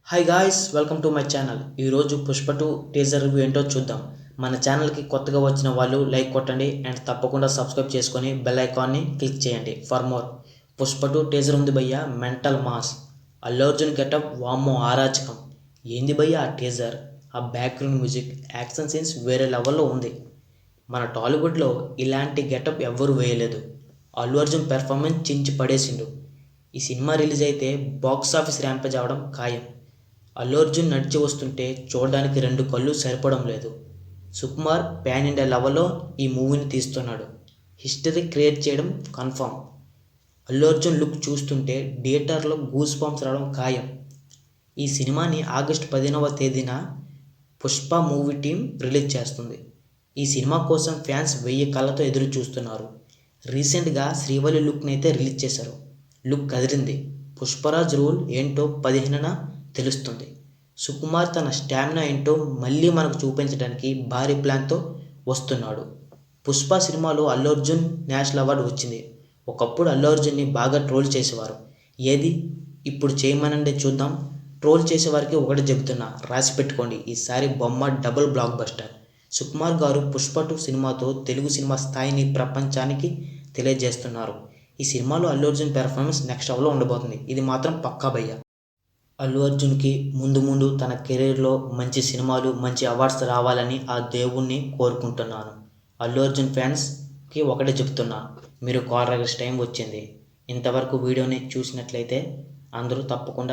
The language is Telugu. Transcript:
Hi guys, welcome to my channel. ఈరోజు పుష్ప 2 టీజర్ రివ్యూ ఏంటో చూద్దాం. మన ఛానల్కి కొత్తగా వచ్చిన వాళ్ళు లైక్ కొట్టండి అండ్ తప్పకుండా సబ్స్క్రైబ్ చేసుకొని బెల్ ఐకాన్ని క్లిక్ చేయండి ఫర్ మోర్. పుష్ప 2 టీజర్ ఉంది భయ్యా, mental mass. Allu Arjun getup వామ్మో ఆరాచకం. ఏంది భయ్యా ఆ టీజర్, ఆ బ్యాక్గ్రౌండ్ మ్యూజిక్, యాక్షన్ సీన్స్ వేరే లెవెల్లో ఉంది. మన టాలీవుడ్లో ఇలాంటి గెటప్ ఎవ్వరూ వేయలేదు. అల్లు అర్జున్ పెర్ఫార్మెన్స్ చించి పడేసిండు. ఈ సినిమా రిలీజ్ అయితే బాక్స్ ఆఫీస్ ర్యాంపేజ్ అవడం ఖాయం. అల్లు అర్జున్ నడిచి వస్తుంటే చూడడానికి 2 కళ్ళు సరిపడం లేదు. సుకుమార్ పాన్ ఇండియా లెవెల్లో ఈ మూవీని తీస్తున్నాడు. హిస్టరీ క్రియేట్ చేయడం కన్ఫర్మ్. అల్లు అర్జున్ లుక్ చూస్తుంటే థియేటర్లో గూస్ బంప్స్ రావడం ఖాయం. ఈ సినిమాని ఆగస్టు 15వ తేదీన పుష్ప మూవీ టీం రిలీజ్ చేస్తుంది. ఈ సినిమా కోసం ఫ్యాన్స్ 1000 కళ్ళతో ఎదురు చూస్తున్నారు. రీసెంట్గా శ్రీవల్లి లుక్ని అయితే రిలీజ్ చేశారు. లుక్ కదిరింది. పుష్పరాజ్ రూల్ ఏంటో 15న తెలుస్తుంది. సుకుమార్ తన స్టామినా ఏంటో మళ్ళీ మనకు చూపించడానికి భారీ ప్లాన్తో వస్తున్నాడు. పుష్ప సినిమాలో అల్లు అర్జున్ నేషనల్ అవార్డు వచ్చింది. ఒకప్పుడు అల్లు అర్జున్ని బాగా ట్రోల్ చేసేవారు. ఏది ఇప్పుడు చేయమనండి చూద్దాం. ట్రోల్ చేసేవారికి ఒకటి చెబుతున్నా, రాసి పెట్టుకోండి, ఈసారి బొమ్మ డబుల్ బ్లాక్ బస్టర్. సుకుమార్ గారు పుష్ప 2 సినిమాతో తెలుగు సినిమా స్థాయిని ప్రపంచానికి తెలియజేస్తున్నారు. ఈ సినిమాలో అల్లు అర్జున్ పెర్ఫార్మెన్స్ నెక్స్ట్ లెవెల్లో ఉండబోతుంది. ఇది మాత్రం పక్కా భయ్యా. అల్లు అర్జున్కి ముందు ముందు తన కెరీర్లో మంచి సినిమాలు, మంచి అవార్డ్స్ రావాలని ఆ దేవుణ్ణి కోరుకుంటున్నాను. అల్లు అర్జున్ ఫ్యాన్స్కి ఒకటే చెప్తున్నా, మీరు కాల్ రగస్ టైం వచ్చింది. ఇంతవరకు వీడియోని చూసినట్లయితే అందరూ తప్పకుండా